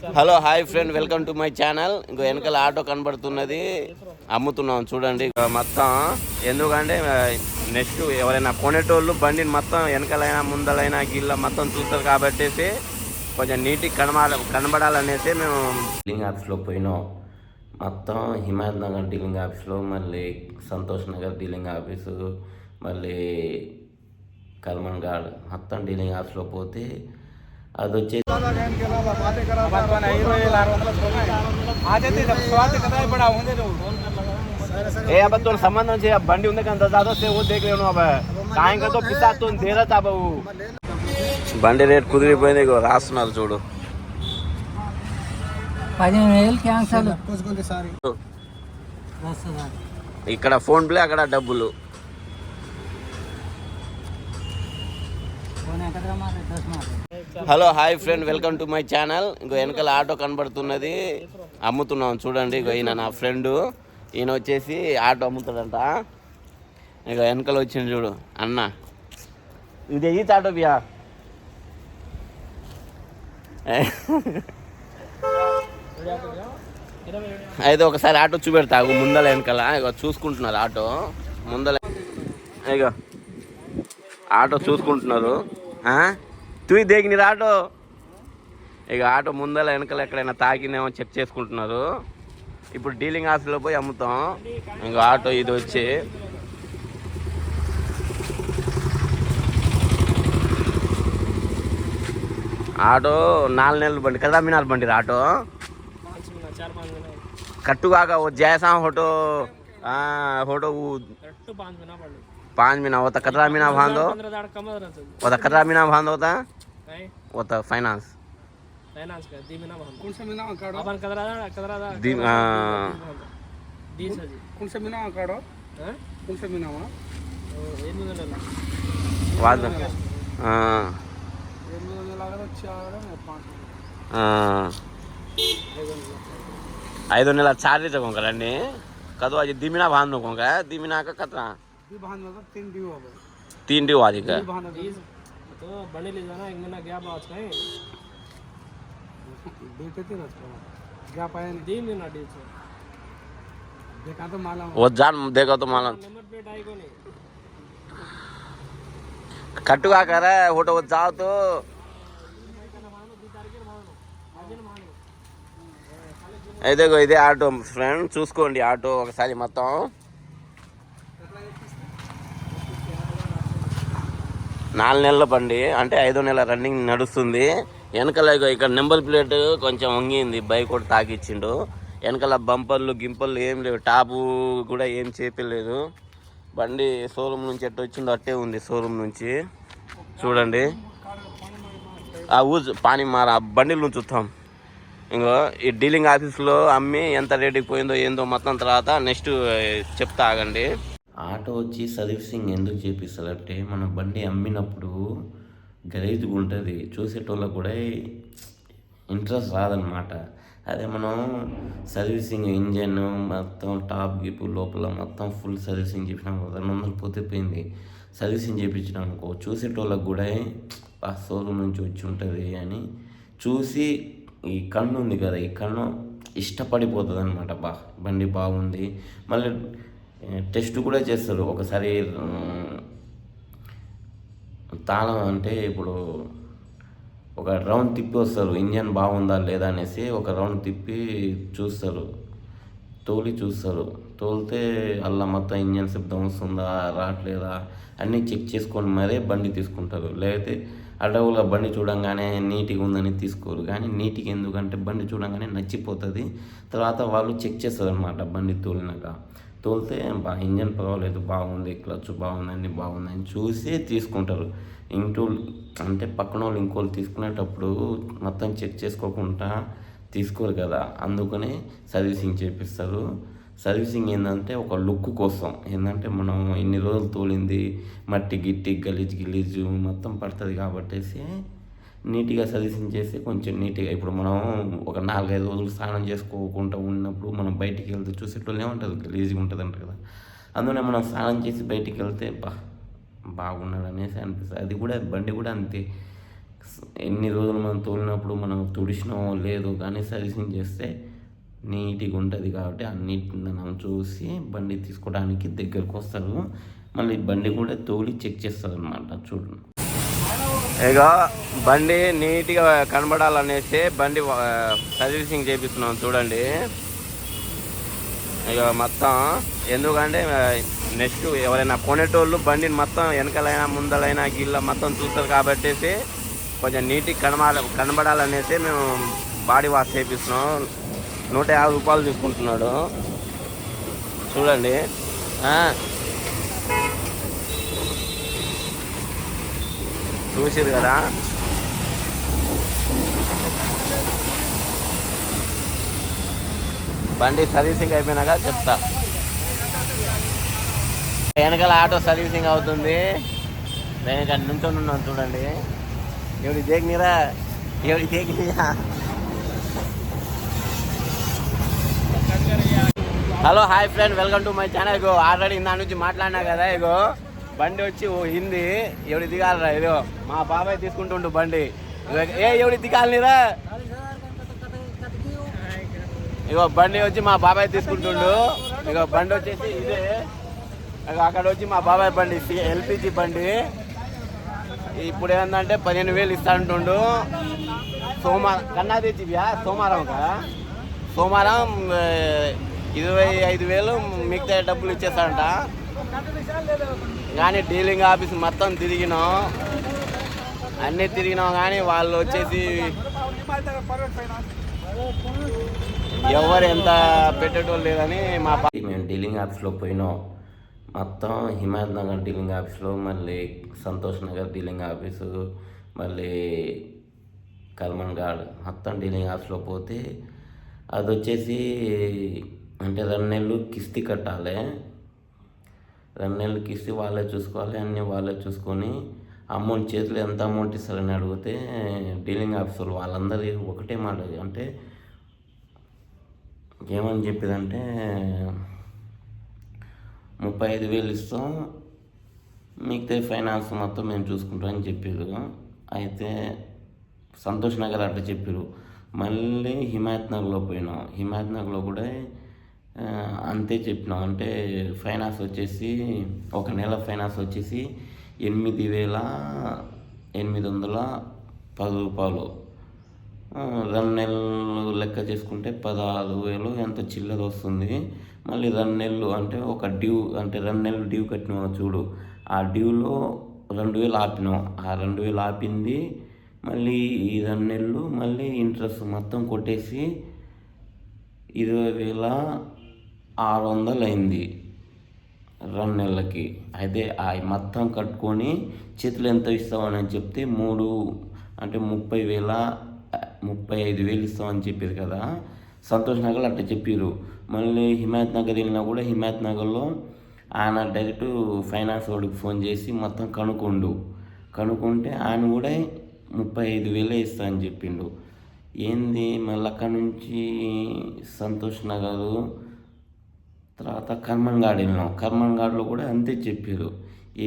Hello hi friend, welcome to my channel. ఇంకో వెనకాల auto కనబడుతున్నది, అమ్ముతున్నాం చూడండి మొత్తం. ఎందుకంటే నెక్స్ట్ ఎవరైనా కొనేటోళ్ళు బండిని మొత్తం వెనకాలైనా ముందలైనా గిల్ల మొత్తం చూస్తారు కాబట్టి కొంచెం నీట్గా కనబడాలనేసి మేము డీలింగ్ ఆఫీస్లో పోయినాం. మొత్తం హిమాయత్ నగర్ డీలింగ్ ఆఫీస్లో, మళ్ళీ సంతోష్ నగర్ డీలింగ్ ఆఫీసు, మళ్ళీ కల్మన్ గార్డ్ మొత్తం డీలింగ్ ఆఫీస్లో పోతే అది వచ్చేసి సంబంధం బండి ఉంది సాయంకాలం పిస్తాతో దేరతా బాబు. బండి రేట్ కుదిరిపోయింది, రాస్తున్నారు చూడు. 15,000 క్యాన్సల్. ఇక్కడ ఫోన్ ప్లే, అక్కడ డబ్బులు. Hello hi friend, welcome to my channel. ఇంకో వెనకాల ఆటో కనబడుతున్నది, అమ్ముతున్నాం చూడండి. ఈయన నా ఫ్రెండ్, ఈయన వచ్చేసి ఆటో అమ్ముతాడంట. ఇక వెనకాల వచ్చింది చూడు అన్న, ఇది ఈ ఆటో బియా. అయితే ఒకసారి ఆటో చూపెడతాగు ముందల వెనకాల. ఇక చూసుకుంటున్నారు ఆటో ముందల, ఇక ఆటో చూసుకుంటున్నారు. తూయి దేగినారు ఆటో. ఇక ఆటో ముందల వెనకాల ఎక్కడైనా తాకినేమో చెక్ చేసుకుంటున్నారు. ఇప్పుడు డీలింగ్ ఆఫీస్లో పోయి అమ్ముతాం. ఇంకా ఆటో ఇది వచ్చి ఆటో 4 నెలల బండి కదా, మీనాల బండి ఆటో కట్టుగాక జैसा फोटो फोटो 5 महीना होता, कतरा महीना बांधो होता, कतरा महीना बांधो होता होता फाइनेंस का दी महीना बांधो. कौन सा महीना काढो अपन कतरा दी कौन सा महीना काढो कौन सा महीना वा 8 నెలల वाद 8 నెలల लागत 5 నెలల చార్జ్ కొంకరండి कदो आज दिमिना बांधो कोंका दिमिना का कतरा दी बांध मतलब 3 डी हो गए 3 डी वादी का तो बने ले जाना 1 महीना गैप आज का है देते थे ना गैप आया नहीं 3 महीना डी से देखा तो माला वो जान देखा तो माला नंबर प्लेट आई को नहीं कटुआ करे फोटो जाओ तो అయితే ఇదే ఆటో ఫ్రెండ్, చూసుకోండి ఆటో ఒకసారి మొత్తం. నాలుగు నెలల బండి అంటే 5వ నెల రన్నింగ్ నడుస్తుంది. వెనకాల ఇక్కడ నెంబర్ ప్లేట్ కొంచెం వంగింది, బైక్ కూడా తాకిచ్చిండు. వెనకాల బంపర్లు గింపర్లు ఏం లేవు, టాపు కూడా ఏం చేపలేదు. బండి షోరూమ్ నుంచి ఎట్టు వచ్చిందో అట్టే ఉంది. షోరూమ్ నుంచి చూడండి ఆ ఊజ్ పానీ మార బండిల నుంచి చూస్తాం. ఇంకో ఈ డీలింగ్ ఆఫీస్లో అమ్మి ఎంత రేటుకి పోయిందో ఏందో మొత్తం తర్వాత నెక్స్ట్ చెప్తా ఆగండి. ఆటో వచ్చి సర్వీసింగ్ ఎందుకు చేపిస్తారంటే, మన బండి అమ్మినప్పుడు గలీజ్గా ఉంటుంది, చూసేటోళ్ళకు కూడా ఇంట్రెస్ట్ రాదనమాట. అదే మనం సర్వీసింగ్ ఇంజన్ మొత్తం టాప్ గిప్ లోపల మొత్తం ఫుల్ సర్వీసింగ్ చేసినాం, 200 పోతే పోయింది. సర్వీసింగ్ చేయించినాం అనుకో, చూసేటోళ్ళకు కూడా ఆ షోరూమ్ నుంచి వచ్చి ఉంటుంది అని చూసి ఈ కన్ను ఉంది కదా, ఈ కన్ను ఇష్టపడిపోతుంది అనమాట. బండి బాగుంది. మళ్ళీ టెస్ట్ కూడా చేస్తారు ఒకసారి. తాళం అంటే ఇప్పుడు ఒక రౌండ్ తిప్పి వస్తారు, ఇంజన్ బాగుందా లేదా అనేసి ఒక రౌండ్ తిప్పి చూస్తారు, తోలి చూస్తారు. తోలితే అలా మొత్తం ఇంజన్ శబ్దం వస్తుందా రావట్లేదా అన్నీ చెక్ చేసుకొని మరీ బండి తీసుకుంటారు. లేకపోతే అడవులుగా బండి చూడంగానే నీట్గా ఉందని తీసుకోరు. కానీ నీట్గా ఎందుకంటే బండి చూడంగానే నచ్చిపోతుంది. తర్వాత వాళ్ళు చెక్ చేస్తారు అనమాట. బండి తోలినాక తోలితే ఇంజన్ పర్వాలేదు, బాగుంది, క్లచ్ బాగుంది, అన్నీ బాగుందని చూసి తీసుకుంటారు. అంటే పక్కన వాళ్ళు ఇంకోళ్ళు తీసుకునేటప్పుడు మొత్తం చెక్ చేసుకోకుండా తీసుకోరు కదా, అందుకనే సర్వీసింగ్ చేపిస్తారు. సర్వీసింగ్ ఏంటంటే ఒక లుక్ కోసం, ఏంటంటే మనం ఇన్ని రోజులు తోలింది మట్టి గిట్టి గలీజు మొత్తం పడుతుంది కాబట్టి నీట్గా సర్వీసింగ్ చేసి కొంచెం నీట్గా. ఇప్పుడు మనం ఒక 4-5 రోజులు స్నానం చేసుకోకుండా ఉన్నప్పుడు మనం బయటికి వెళ్తే చూసేటోళ్ళు ఏమంటుంది, గలీజ్గా ఉంటుంది అంటారు కదా. అందుకనే మనం స్నానం చేసి బయటికి వెళ్తే బాగున్నాడు అనేసి అనిపిస్తుంది. అది కూడా బండి కూడా అంతే. ఎన్ని రోజులు మనం తోలినప్పుడు మనం తుడిచినామో లేదు కానీ సర్వీసింగ్ చేస్తే నీట్గా ఉంటుంది కాబట్టి అన్నిటిని మనం చూసి బండి తీసుకోవడానికి దగ్గరకు వస్తారు. మళ్ళీ బండి కూడా తోలి చెక్ చేస్తారు అనమాట. చూడండి, ఇక బండి నీట్గా కనబడాలనేసి బండి సర్వీసింగ్ చేపిస్తున్నాం. చూడండి, ఇక మొత్తం ఎందుకంటే నెక్స్ట్ ఎవరైనా కొనేటోళ్ళు బండిని మొత్తం వెనకాలైనా ముందలైనా గిల్ల మొత్తం చూస్తారు కాబట్టి కొంచెం నీట్గా కనబడాలనేసి మేము బాడీ వాష్ చేపిస్తున్నాం. 150 రూపాయలు తీసుకుంటున్నాడు. చూడండి, చూసిరు కదా. బండి సర్వీసింగ్ అయిపోయినాక చెప్తా. వెనకాల ఆటో సర్వీసింగ్ అవుతుంది. నేను ఇక్కడ నుంచొని ఉన్నాను. చూడండి, ఎవరి దేకినీరా, ఎవరి దేకినీరా. Hello, hi friend, welcome to my channel. ఇగో ఆల్రెడీ దాని నుంచి మాట్లాడినా కదా. ఇగో బండి వచ్చి హిందీ ఎవరి దిగాలరా. ఇదో మా బాబాయ్ తీసుకుంటుండు బండి. ఎవరి దిగాలనిరా. ఇగో బండి వచ్చి మా బాబాయ్ తీసుకుంటుండు. ఇగో బండి వచ్చేసి ఇదే. అక్కడ వచ్చి మా బాబాయ్ బండి ఎల్పిజి బండి. ఇప్పుడు ఏంటంటే 15,000 ఇస్తాంటుండు. సోమవారం కన్నా తెచ్చివ్యా సోమవారం కదా. సోమవారం 25,000 మిగతా డబ్బులు ఇచ్చేస్తాడంట. కానీ డీలింగ్ ఆఫీస్ మొత్తం తిరిగినాం, అన్నీ తిరిగినాం. కానీ వాళ్ళు వచ్చేసి ఎవరు ఎంత పెట్టేటోళ్ళు లేదని మేము డీలింగ్ ఆఫీస్లో పోయినాం. మొత్తం హిమాయత్ నగర్ డీలింగ్ ఆఫీస్లో, మళ్ళీ సంతోష్ నగర్ డీలింగ్ ఆఫీసు, మళ్ళీ కల్మన్ గార్డ్ మొత్తం డీలింగ్ ఆఫీస్లో పోతే అది వచ్చేసి అంటే 2 నెలలు కిస్తీ కట్టాలి. 2 నెలలు కిస్తీ వాళ్ళే చూసుకోవాలి. అన్నీ వాళ్ళే చూసుకొని అమౌంట్ చేతిలో ఎంత అమౌంట్ ఇస్తారని అడిగితే డీలింగ్ ఆఫీసర్లు వాళ్ళందరూ ఒకటే మాట అంటే ఏమని చెప్పేదంటే 35,000 ఇస్తాం, మిగతా ఫైనాన్స్ మొత్తం మేము చూసుకుంటామని చెప్పారు. అయితే సంతోష్ నగర్ అట్లా చెప్పారు. మళ్ళీ హిమాయత్ నగర్లో పోయినాం. హిమాయత్ నగర్లో కూడా అంతే చెప్పినాం. అంటే ఫైనాన్స్ వచ్చేసి 1 నెల ఫైనాన్స్ వచ్చేసి 8,810 రూపాయలు. 2 నెలలు లెక్క చేసుకుంటే 16,000 ఎంత చిల్లర వస్తుంది. మళ్ళీ 2 నెలలు అంటే ఒక డ్యూ అంటే 2 నెలలు డ్యూ కట్టినాం చూడు. ఆ డ్యూలో 2,000 ఆపినాం. ఆ 2,000 ఆపింది మళ్ళీ ఈ 2 నెలలు మళ్ళీ ఇంట్రెస్ట్ మొత్తం కొట్టేసి 20,600 అయింది 2 నెలలకి. అయితే ఆ మొత్తం కట్టుకొని చేతులు ఎంత ఇస్తామని చెప్తే 35,000 ఇస్తామని చెప్పారు కదా. సంతోష్ నగర్ అట్లా చెప్పారు. మళ్ళీ హిమాయత్ నగర్ వెళ్ళినా కూడా హిమాయత్ నగర్లో ఆయన డైరెక్ట్ ఫైనాన్స్ వాడికి ఫోన్ చేసి మొత్తం కనుక్కుంటే ఆయన కూడా 35,000 ఇస్తా అని చెప్పిండు. ఏంది మళ్ళీ అక్కడ నుంచి సంతోష్ నగర్ తర్వాత కర్మన్ గార్డ్ వెళ్ళినాం. కర్మన్ గార్డ్లో కూడా అంతే చెప్పారు.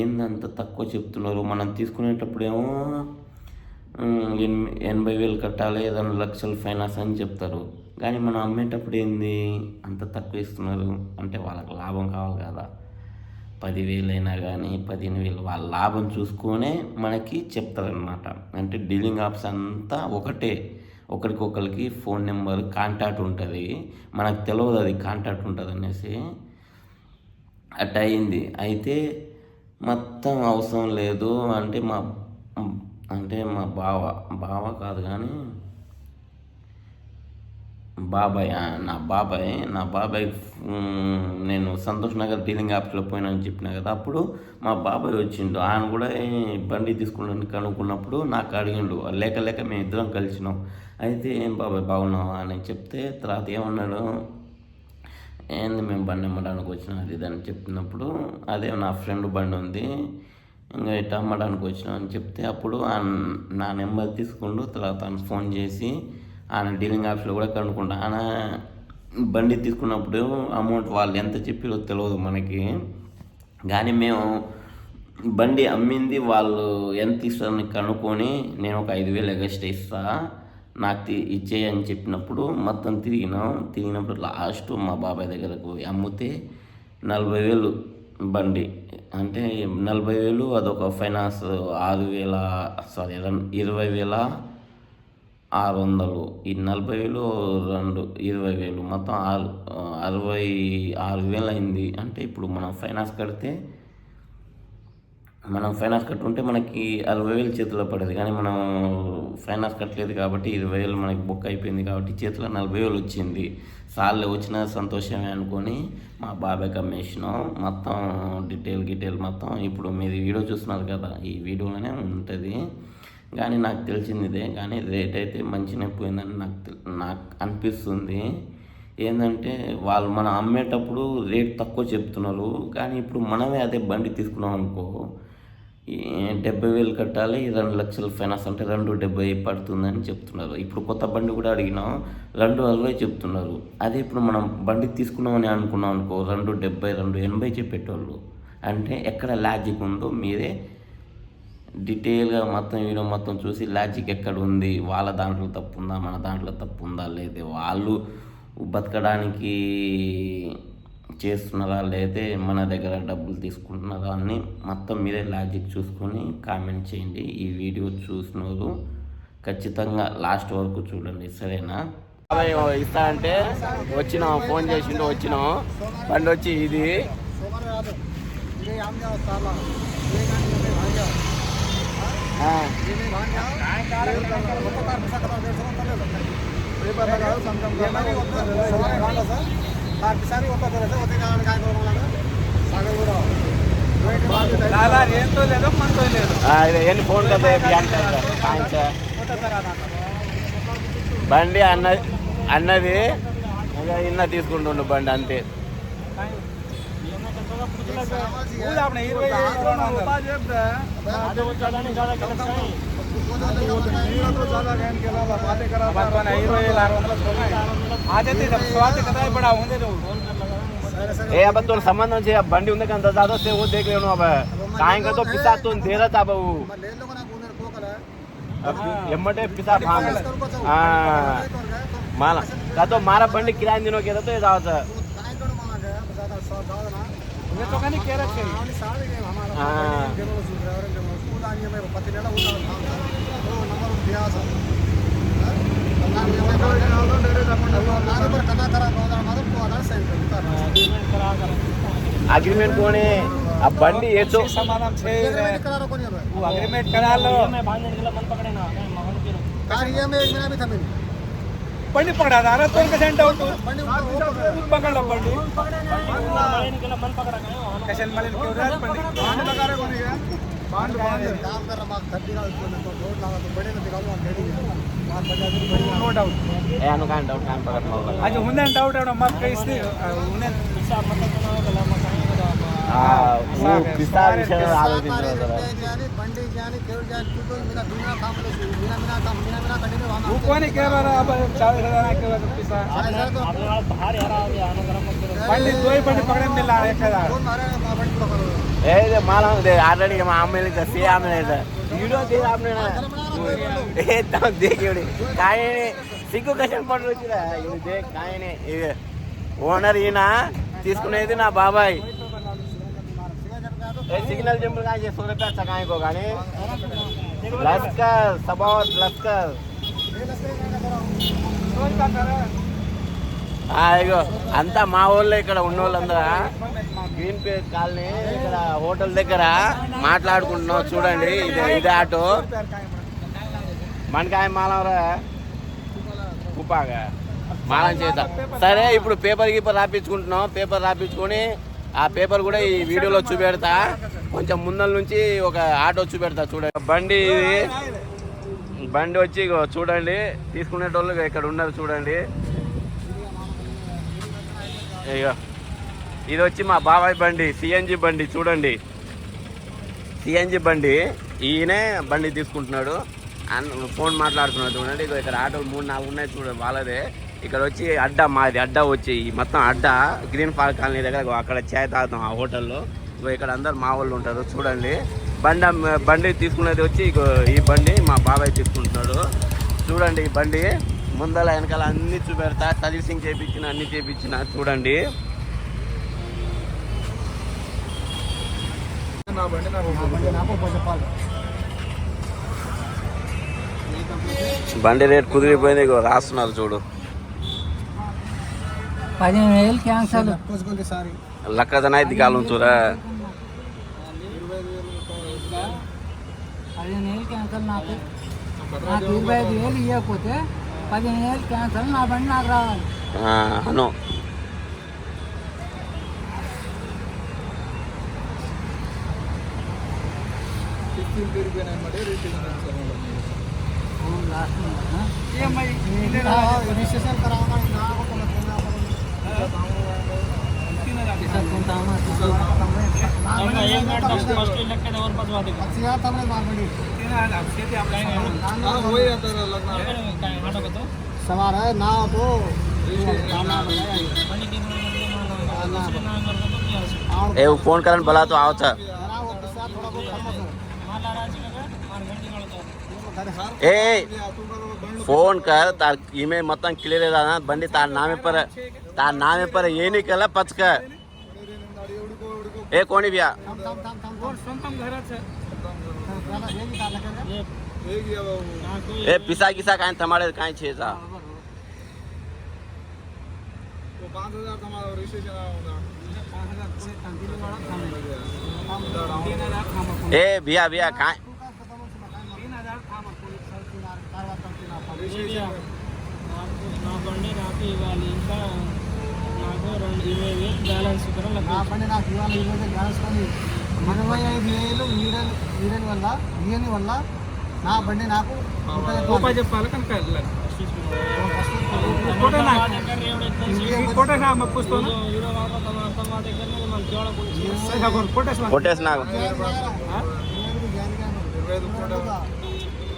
ఏంది అంత తక్కువ చెప్తున్నారు, మనం తీసుకునేటప్పుడేమో 80,000 కట్టాలి, 2 లక్షలు ఫైనాన్స్ అని చెప్తారు. కానీ మనం అమ్మేటప్పుడు ఏంది అంత తక్కువ ఇస్తున్నారు. అంటే వాళ్ళకి లాభం కావాలి కదా. 10,000 అయినా కానీ 15,000 వాళ్ళ లాభం చూసుకొనే మనకి చెప్తారనమాట. అంటే డీలింగ్ ఆఫీస్ అంతా ఒకటే, ఒకరికొకరికి ఫోన్ నెంబర్ కాంటాక్ట్ ఉంటుంది. మనకు తెలియదు అది కాంటాక్ట్ ఉంటుంది అనేసి అట్ట అయింది. అయితే మొత్తం అవసరం లేదు అంటే మా బావ కాదు కానీ నా బాబాయ్ నేను సంతోష్ నగర్ డీలింగ్ ఆఫీస్లో పోయినాని చెప్పినా కదా. అప్పుడు మా బాబాయ్ వచ్చిండు. ఆయన కూడా బండి తీసుకున్నాను కనుక్కున్నప్పుడు నాకు అడిగిండు. లేక మేము ఇద్దరం కలిసినాం. అయితే ఏం బాబాయ్ బాగున్నావా అని చెప్తే తర్వాత ఏమన్నాడు, ఏంది మేము బండి అమ్మడానికి వచ్చినాం అది ఇది అని చెప్పినప్పుడు అదే నా ఫ్రెండ్ బండి ఉంది ఇంకా ఇట్లా అమ్మడానికి వచ్చినాం అని చెప్తే అప్పుడు నా నెంబర్ తీసుకుంటూ తర్వాత ఫోన్ చేసి ఆయన డీలింగ్ ఆఫీస్లో కూడా కనుక్కుంటా. ఆయన బండి తీసుకున్నప్పుడు అమౌంట్ వాళ్ళు ఎంత చెప్పారో తెలియదు మనకి. కానీ మేము బండి అమ్మింది వాళ్ళు ఎంత ఇస్తారని కనుక్కొని నేను ఒక 5,000 ఎగస్ట్రా ఇస్తా నాకు ఇచ్చేయని చెప్పినప్పుడు మొత్తం తిరిగినప్పుడు లాస్ట్ మా బాబాయ్ దగ్గరకు అమ్మితే 40,000 బండి అంటే 40,000 అదొక ఫైనాన్స్ 20,600 ఈ 40,000 20,000 మొత్తం 66,000 అయింది. అంటే ఇప్పుడు మనం ఫైనాన్స్ కట్టుంటే మనకి 60,000 చేతిలో పడేది, కానీ మనం ఫైనాన్స్ కట్టలేదు కాబట్టి 20,000 మనకి బుక్ అయిపోయింది కాబట్టి చేతిలో 40,000 వచ్చింది. సార్లు వచ్చిన సంతోషమే అనుకొని మా బాబాయ్కి అమ్మేసినాం. మొత్తం డీటెయిల్ మొత్తం ఇప్పుడు మీరు వీడియో చూస్తున్నారు కదా, ఈ వీడియోలోనే ఉంటుంది. కానీ నాకు తెలిసింది ఇదే, కానీ రేట్ అయితే మంచిగా పోయిందని నాకు అనిపిస్తుంది. ఏంటంటే వాళ్ళు మనం అమ్మేటప్పుడు రేట్ తక్కువ చెప్తున్నారు, కానీ ఇప్పుడు మనమే అదే బండి తీసుకున్నాం అనుకో 70,000 కట్టాలి, 2 లక్షల ఫైనాన్స్ అంటే 270 పడుతుందని చెప్తున్నారు. ఇప్పుడు కొత్త బండి కూడా అడిగినాం 260 చెప్తున్నారు. అదే ఇప్పుడు మనం బండి తీసుకున్నామని అనుకున్నాం అనుకో 270 280 చెప్పేటోళ్ళు. అంటే ఎక్కడ లాజిక్ ఉందో మీరే డీటెయిల్గా మొత్తం వీడియో మొత్తం చూసి లాజిక్ ఎక్కడ ఉంది, వాళ్ళ దాంట్లో తప్పు ఉందా మన దాంట్లో తప్పు ఉందా లేదా, వాళ్ళు బతకడానికి చేస్తున్నారా లేదా మన దగ్గర డబ్బులు తీసుకుంటున్నారా అని మొత్తం మీరే లాజిక్ చూసుకొని కామెంట్ చేయండి. ఈ వీడియో చూసినారు ఖచ్చితంగా లాస్ట్ వరకు చూడండి, సరేనా? ఇస్తా అంటే వచ్చినాం, ఫోన్ చేసిండు వచ్చినాం. బండి వచ్చి ఇది ఫోన్ కదా బండి అన్నది ఇన్న తీసుకుంటుండు బండి అంతే. अब तो संबंध से बंडी उन्हें का अंदाजा से वो देख रहे हो अब काहे का तो पिसा तो दे रहा था बाबू एम्मटे पिसा भाग माला का तो मारा बंडी किराए दिनों के तो ये दावत तो कहीं कह रहे अग्रीमेंट कोने अब बंडी ये तो समाधान छे वो अग्रीमेंट करा लो मैं बांधने के लिए मन पकड़े ना कार्य में एक महीना भी था मैंने बंडी पकड़ा था अरे तो सेंट आउट बंडी पकड़ लो बंडी मलिन के लिए मन पकड़ा गए कैसे मलिन क्यों रहा बंडी बांध लगा रहे कोने क्या बांध काम कर रहा मां खड्डी का तो रोड लगा तो बड़े में दिखाऊंगा रेडी बात बजा दी बड़ी नो डाउट ए अनु कान डाउट कान पकड़ लो आज हुंदन डाउट है मत कैसे हुंदन हिसाब मतलब ना वो पिसा विषय आलोचिंచారు బండి జాని కేవల్ జాని तो मेरा दुनिया काम कंटिन्यू होना वो कौन कह रहा अब 40,000 के पिसा बाहर यार आ गया अनुग्रह मत करो బండి दो ही బండి पकड़े मिला 1000 कौन मारे బండి पकड़ो ए ये माला दे ऑलरेडी हम आमेले का से आमेले था वीडियो दे आपने ना ए तो देखियोड़ी काय सिग्गु क्वेश्चन पड़ रही है ये देख काय ने ఓనర్ ఈయన తీసుకునేది నా బాబాయ్. सिग्नल जंपल का 100 रुपया चकाए को गाने लस्कर सबावत लस्कर ఇగో అంతా మా వాళ్ళు ఇక్కడ ఉన్నోళ్ళందరూ గ్రీన్ పేజ్ కాలనీ ఇక్కడ హోటల్ దగ్గర మాట్లాడుకుంటున్నాం. చూడండి ఇదే ఆటో మనకాయ మాలవరా ఉపాగా మాలం చేత. సరే ఇప్పుడు పేపర్ రాపించుకుంటున్నాం. పేపర్ రాపించుకొని ఆ పేపర్ కూడా ఈ వీడియోలో చూపెడతా. కొంచెం ముందల నుంచి ఒక ఆటో చూపెడతా చూడండి. బండి వచ్చి చూడండి తీసుకునేటోళ్ళు ఇక్కడ ఉన్నారు చూడండి. ఇక ఇది వచ్చి మా బాబాయ్ బండి సిఎన్జి బండి చూడండి. సిఎన్జి బండి ఈయనే బండి తీసుకుంటున్నాడు. ఫోన్ మాట్లాడుతున్నాడు చూడండి. ఇక ఇక్కడ ఆటోలు 3-4 ఉన్నాయి చూడండి వాళ్ళదే. ఇక్కడ వచ్చి అడ్డా మాది అడ్డా వచ్చి మొత్తం అడ్డా గ్రీన్ పార్క్ కాలనీ దగ్గర అక్కడ చాయ్ తాగుతాం ఆ హోటల్లో. ఇక్కడ అందరు మా వాళ్ళు ఉంటారు. చూడండి బండి తీసుకునేది వచ్చి ఇగో ఈ బండి మా బాబాయ్ తీసుకుంటున్నాడు. చూడండి ఈ బండి ముందల వెనకాల అన్ని చూపెడతా, సర్వీసింగ్ చేయించిన అన్ని చేయించిన. చూడండి బండి రేట్ కుదిరిపోయింది, ఇగో రాస్తున్నారు చూడు. 15,000 క్యాన్సల్. లక్కదన ఇది కాలం చూరా. 15,000 క్యాన్సల్. నాకు 25,000 ఇవ్వకపోతే 15,000 క్యాన్సల్. నా బండి నాకు రావాలి. అను रजिस्ट्रेशन कराना सवार है ना तो फोन करन बोला तो आओ था. ए फोन कर तार ईमेल मतन क्लियर है ना बंडी तार नामे पर ये नहीं कला पच कर ए कोणी बिया ए पिसा किसा काय थमाडे काय छेचा 5000 તમારો રજીસ્ટ્રેશન ए बिया बिया काय నా బండి నాకు ఇవ్వాలి. ఇంకా నాకు 20,000 బ్యాలెన్స్ నా బండి నాకు ఇవ్వాలి. 20,000 బ్యాలెన్స్ కానీ 25,000 వీడని వల్ల నా బండి నాకు రూపాయి చెప్పాలి. కనుక कोटेस ना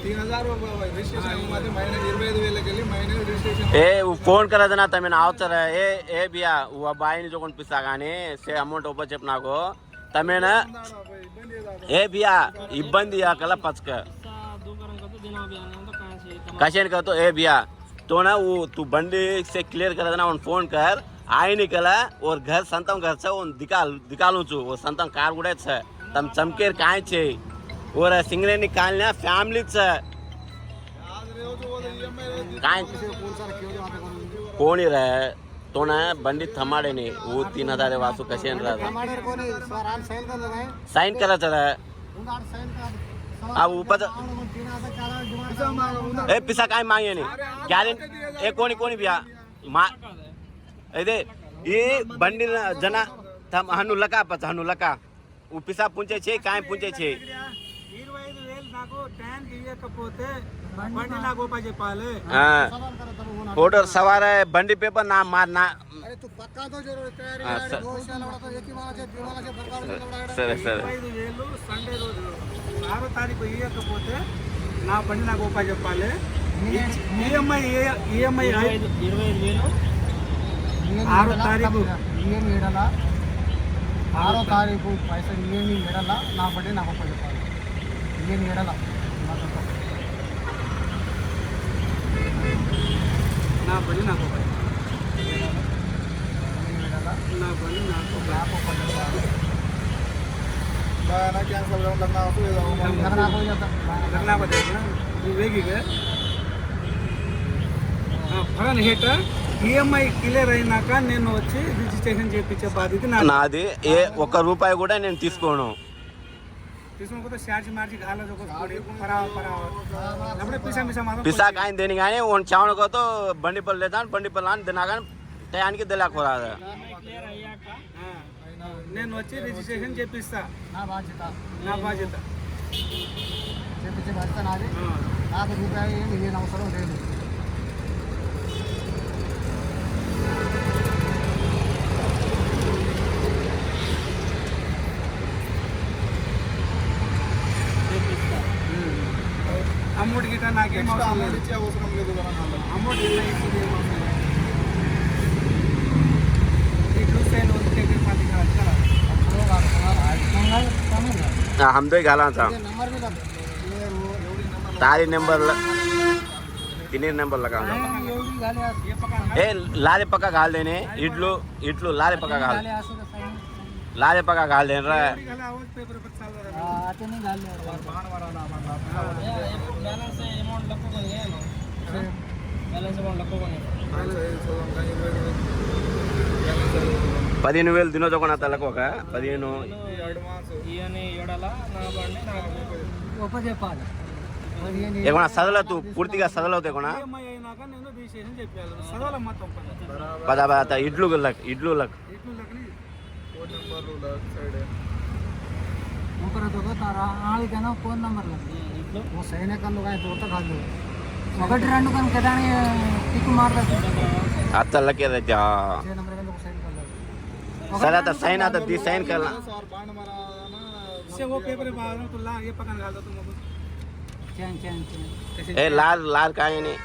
3000 રજીસ્ટ્રેશન માંથી મહિને 25,000 કેલી મહિને રજીસ્ટ્રેશન ए फोन करा देना तमे आवतर ए बिया वो बाई जो कोन पिसा गानी से अमौंट ओपर చెప్ నాకు తమేనా ए बिया इब्बंदी आकला पचक कशेन का तो ए बिया तो ना वो तू बंडी से क्लियर कर देना उन फोन कर आई निकला और घर संतम घर से उन दिकालू छु वो संतम कार गुडे छ तम चमकेर काय छे और सिंगरे निकालना फैमिली छ काय कोणी रे तो ना बंडी थमाडे नहीं वो 3,000 वासू कशेन रा साइन करा चला अब ऊपर ए पिसा काय मांगे नहीं ग्यारेंटी ए कोणी बिया मा इदे ये बंडी जना थम हनु लका पच हनु लका उ पिसा पुंचे छे काय पुंचे छे 25,000 నాకు ట్యాంక్ ఇవ్వకపోతే బండి నాకు ఓపా చెప్పాలి. फोटो सवार है बंडी पेपर ना मारना अरे तू पक्का तो जरूर तयारी कर. 2 एक ही वाला से 2 वाला से बरकार సరే 25,000 సండే రోజు 6వ తారీఖు ఇవ్వకపోతే నా బండి నాకు ఓపా చెప్పాలి. ఈఎంఐ 25,000 6వ తారీఖు ఇయని ఎడల 6వ తారీఖు పైసలు ఇయని ఎడల నా బండి నాకు ఓపా చెప్పాలి. ఇయని ఎడల నా బండి నాకు ना कैंसिल करना ఫరన్ హేట ఈఎంఐ క్లియర్ అయినాక నేను వచ్చి రిజిస్ట్రేషన్ చేయించే బాధ్యత నాది ఏ ఒక్క రూపాయి కూడా నేను తీసుకోను. తీసుకుంటే ఛార్జ్ మార్చి గాల पिसा काय देनी गाने उन चावण को तो बंडी पर लेता बंडी पर लान देना गान టయానికి దెలాకు రాదా నేను వచ్చి రిజిస్ట్రేషన్ చేపిస్తా. నా బాధ్యత చేపించే బాధ్యత నాది. నాకు రూపాయి ఏం అవసరం లేదు. అమౌంట్ గిట్ట నాకేం అవసరం లేదు. అమౌంట్ గిట్ట ఇచ్చేది ఏం అవసరం లేదు. ఈ 2 సైడ్ వచ్చి 10 का हमदोय घालायचा नंबर भी लग ये वो एवढी नंबर तारी नंबर तिन्ही नंबरला घाल एवढी झाले आज ये पका ए लाले पक्का घाल देणे इडलू इडलू लाले पक्का घाल झाले असं तर साईन लाले पक्का घाल देण रे घाला आवाज पेपर पर चालू रहा आता नाही झाले बाण मारायला आम्हाला बॅलन्स अमाउंट लको कोणी आहे ना बॅलन्स अमाउंट लको कोणी 15,000 దినోజు కొన తలకు ఒక 15 ఈయన ఏడల నా బండి నాకు ఉపజెప్పాలి ఏమన్నా చదవలేదు పూర్తిగా చదవలేదు కొన ఈఎంఐ అయినాక నేను రిజిస్ట్రేషన్ చెప్పాలి చదవాల మొత్తం పద పద ఇడ్లు లక్ ఇట్లు లక్కని ಫೋನ್ ನಂಬರ್ ಸೈಡ್ ऊपर तो तारा आळी का फोन नंबर इట్లు वो सैनिकांना काय होतं खाल्लं ఒకటి రెండు కన్ కదాని టిక్ మారదా అత్తలకే రజా जे नंबर का लोग साइन कर सर आता साइन आता दी साइन करला और बाण माराना से वो पेपर बाहर तो ला ये पकड़ घाल दो तुम चैन चैन चैन ए लाल लाल काय नाही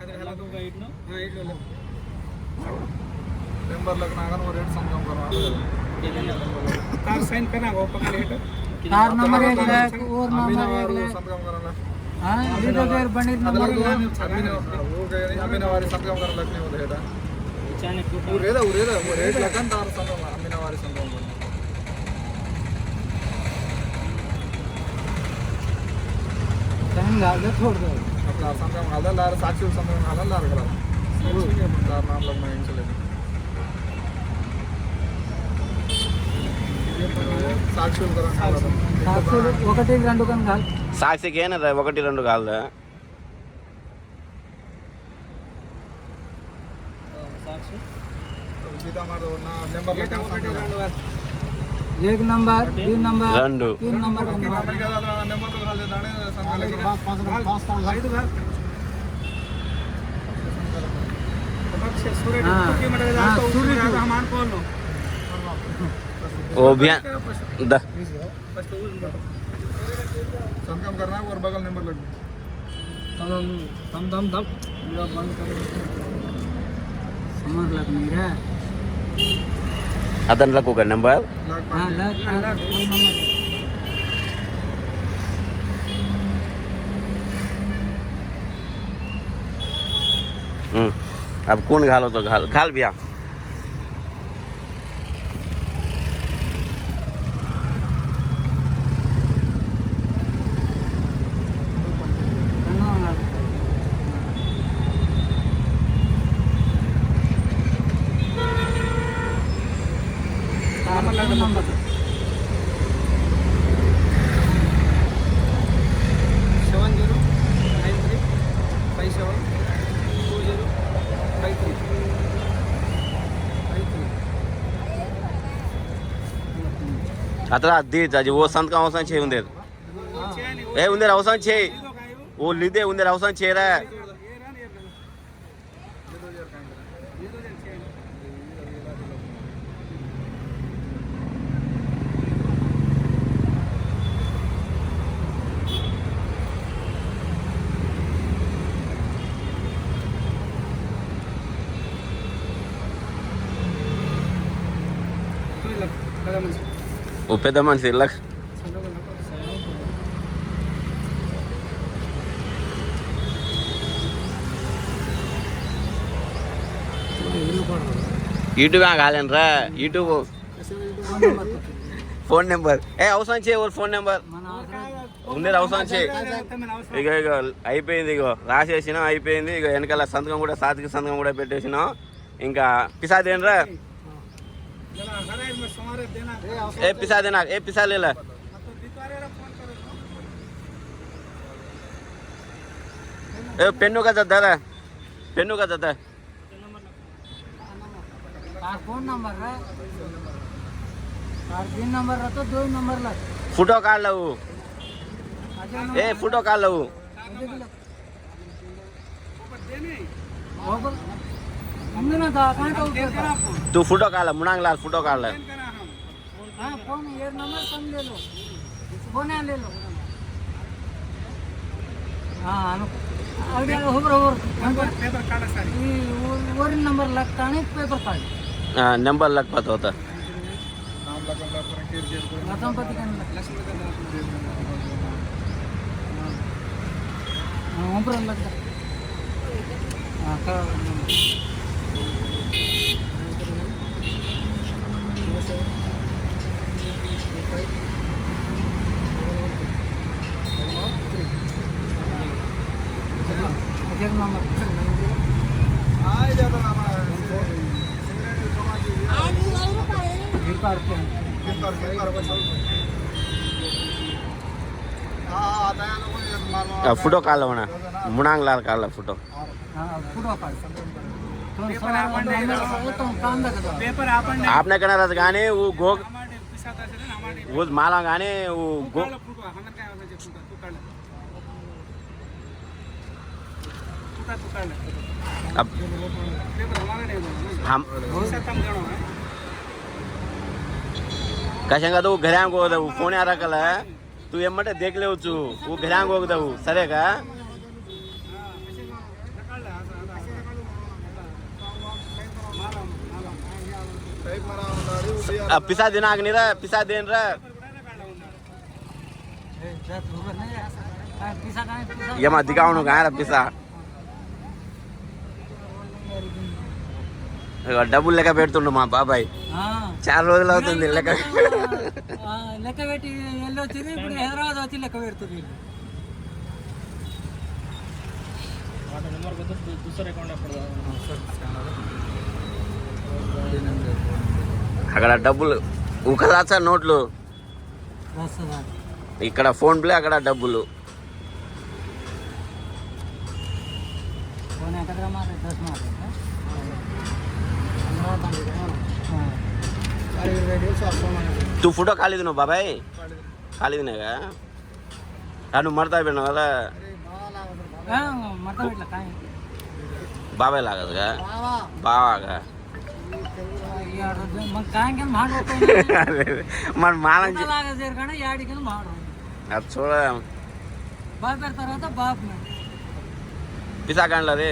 कदर घाला तो इटनो हां इटलो नंबर लगना अगर वो रेट समझाऊं करो तार साइन करना वो पकड़ हेट तार नंबर एक है और नंबर एक है समझाऊं करना हां लीडर देर बंडी नंबर वो गए अमीना वाली समझाऊं कर लगने वाले हेटा चाने उरेदा वो रेट लगन तार समझाऊं अमीना वाली समझाऊं टाइम गाल दे छोड़ दो अपना समझाऊं गाल लार साक्षी समझाऊं गाल लार करा तार नाम लगना इन चले साक्षी करा साक्षी ఒకటి రెండు కన్ గాల్ సాక్షికి ఏనా 1 2 కాదు साक्षी सीधा मार दो ना नंबर लगा एक नंबर तीन नंबर రెండు तीन नंबर नंबर तो घाल दे दाणे संग लगे पांच ಐದು घाल पक्ष सूर्य की मडे जातो सूर्य हम मान कौन लो ओ बिया द संगम करना और बगल नंबर लग दम दम दम पूरा बंद कर समझ लग नहीं रहा అతనికి ఒక నెంబర్ हां लग कोई नंबर अब कौन घालो तो घाल घाल बिया नंबर 70572053 आता देत जाजी वो संत का अवसान छे उंदेर ए उंदेर अवसान छे वो लिदे उंदेर अवसान छे रे वो పెద్ద మనిషి లక్ यूट्यूब కాలేను రా యూట్యూబ్ ఫోన్ నెంబర్ ఏ అవసరం చే ఫోన్ నెంబర్ ఉంది అవసరం చే ఇక ఇక అయిపోయింది ఇగో రాసేసినా అయిపోయింది ఇక వెనకాల సంతకం కూడా సాతికి సంతకం కూడా పెట్టేసినాం ఇంకా పిసాదేనరా ए पिसा देना ए पिसा ले ला ए पेन्नू का दादा रे पेन्नू का दादा फोन नंबर है और तीन नंबर है तो दो नंबर लग फोटो काढ लावू ए फोटो काढ लावू हमने ना था कहां का तू फोटो काढ ला मुनांग लाल फोटो काढ ला हां फोन ये नंबर कम ले लो फोन ले लो हां आगे होबर पेपर काढा सारी और नंबर लगता नहीं पेपर कार्ड नंबर लग पाता होता फोटो काढला म्हणा मुणांगला काढला फोटो पेपर आपण आपने कहना गाने वो गोग वो माला गाने वो गो अब हम कशांगा तो घरांग ಹೋದವು ಫೋನ್ ಯಾರಕಲ್ಲ तू एम्मटे देख लेवचू वो घरांग ಹೋಗದವು ಸರಿಯಾ पिसा दिन ಆಗನಿರ पिसा देनರ ఏమ దిగావును గాయర పిసా డబ్బులు లెక్క పెడుతుండు మా బాబాయ్ 4 రోజులు అవుతుంది లెక్క పెట్టి వెళ్ళి వచ్చింది ఇప్పుడు హైదరాబాద్ వచ్చి లెక్క పెడుతుంది అక్కడ డబ్బులు ఉకరాచా నోట్లు ఇక్కడ ఫోన్ ప్లే అక్కడ డబ్బులు तू फोटो खाली दिनो बाबाई खाली दिने का अनु मरता बेनो वाला बाबाई लागत का बाबा का मन मालन अब छोड़ पिसा कांडला रे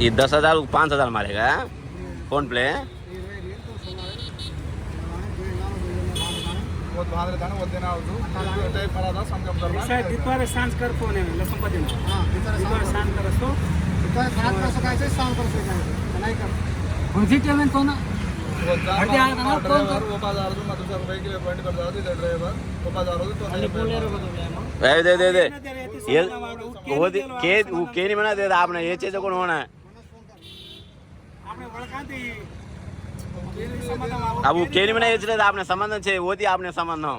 ये 10,000 5,000 मारेगा फोन प्ले दे दे दे वो के नहीं बना दे आपने ये चीज कौन होना है अब वो केली में नहीं आपने संबंध छे वो थी आपने संबंध हो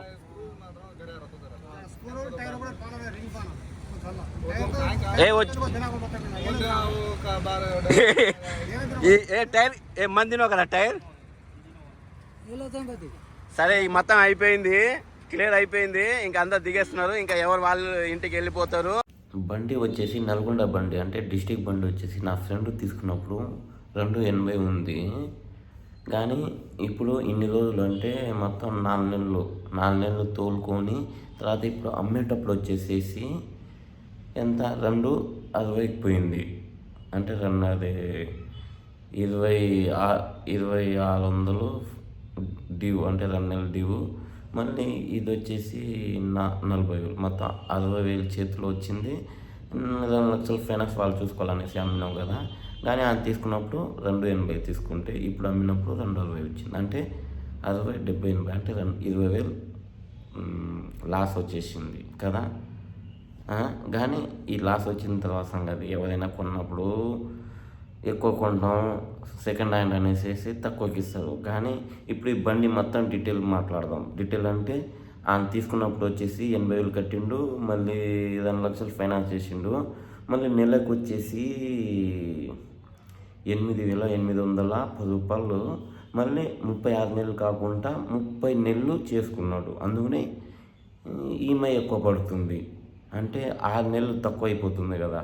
ए वो ये టైర్ ఏ మందినో కదా టైర్ సరే ఈ మొత్తం అయిపోయింది క్లియర్ అయిపోయింది ఇంకా అందరు దిగేస్తున్నారు ఇంకా ఎవరు వాళ్ళు ఇంటికి వెళ్ళిపోతారు బండి వచ్చేసి నల్గొండ బండి అంటే డిస్ట్రిక్ట్ బండి వచ్చేసి నా ఫ్రెండ్ తీసుకున్నప్పుడు 280 ఉంది కానీ ఇప్పుడు ఇన్ని రోజులు అంటే మొత్తం 4 నెలలు తోలుకొని తర్వాత ఇప్పుడు అమ్మేటప్పుడు వచ్చేసేసి ఎంత 260కి పోయింది అంటే 2600 డ్యూ అంటే 2 నెలలు డ్యూ మళ్ళీ ఇది వచ్చేసి 40,000 మొత్తం 60,000 చేతిలో వచ్చింది 2 లక్షలు ఫైనాన్స్ వాళ్ళు చూసుకోవాలనేసి అమ్మినాం కదా కానీ అది తీసుకున్నప్పుడు 280 తీసుకుంటే ఇప్పుడు అమ్మినప్పుడు 260 వచ్చింది అంటే 60, 70, 80 అంటే 20,000 లాస్ వచ్చేసింది కదా కానీ ఈ లాస్ వచ్చిన తర్వాత సంగతి ఎవరైనా కొన్నప్పుడు ఎక్కువ కొంటాం సెకండ్ హ్యాండ్ అనేసి తక్కువకి ఇస్తారు కానీ ఇప్పుడు ఈ బండి మొత్తం డీటెయిల్ మాట్లాడదాం డీటెయిల్ అంటే ఆయన తీసుకున్నప్పుడు వచ్చేసి 80,000 కట్టిండు మళ్ళీ 2 లక్షలు ఫైనాన్స్ చేసిండు మళ్ళీ నెలకు వచ్చేసి 8,810 రూపాయలు మళ్ళీ 36 నెలలు కాకుండా 30 నెలలు చేసుకున్నాడు అందుకనే ఈఎంఐ ఎక్కువ పడుతుంది అంటే 6 నెలలు తక్కువ అయిపోతుంది కదా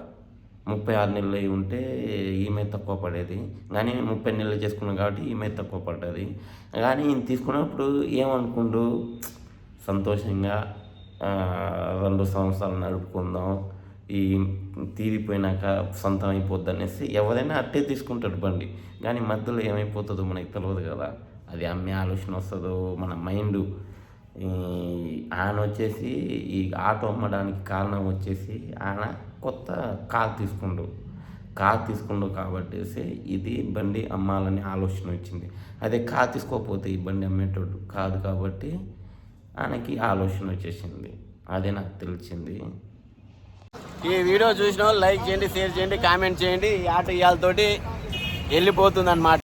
36 నెలలు అయి ఉంటే ఈమె తక్కువ పడేది, కానీ 30 నెలలు చేసుకున్నాం కాబట్టి ఈమె తక్కువ పడ్డది. కానీ ఈయన తీసుకున్నప్పుడు ఏమనుకుండు, సంతోషంగా 2 సంవత్సరాలు నడుపుకుందాం, ఈ తీరిపోయినాక సొంతం అయిపోద్ది అనేసి ఎవరైనా అట్టే తీసుకుంటాడు బండి. కానీ మధ్యలో ఏమైపోతుందో మనకి తెలియదు కదా, అది అమ్మే ఆలోచన వస్తుందో మన మైండ్. ఆయన వచ్చేసి ఈ ఆటో అమ్మడానికి కారణం వచ్చేసి ఆయన కొత్త కార్ తీసుకుండు కాబట్టి ఇది బండి అమ్మాలని ఆలోచన వచ్చింది. అదే కార్ తీసుకోకపోతే ఈ బండి అమ్మేటోడు కాదు కాబట్టి ఆయనకి ఆలోచన వచ్చేసింది. అదే నాకు తెలిసింది. ఈ వీడియో చూసిన వాళ్ళు లైక్ చేయండి, షేర్ చేయండి, కామెంట్ చేయండి. ఈ ఆటో ఇవాళతోటి వెళ్ళిపోతుంది అన్నమాట.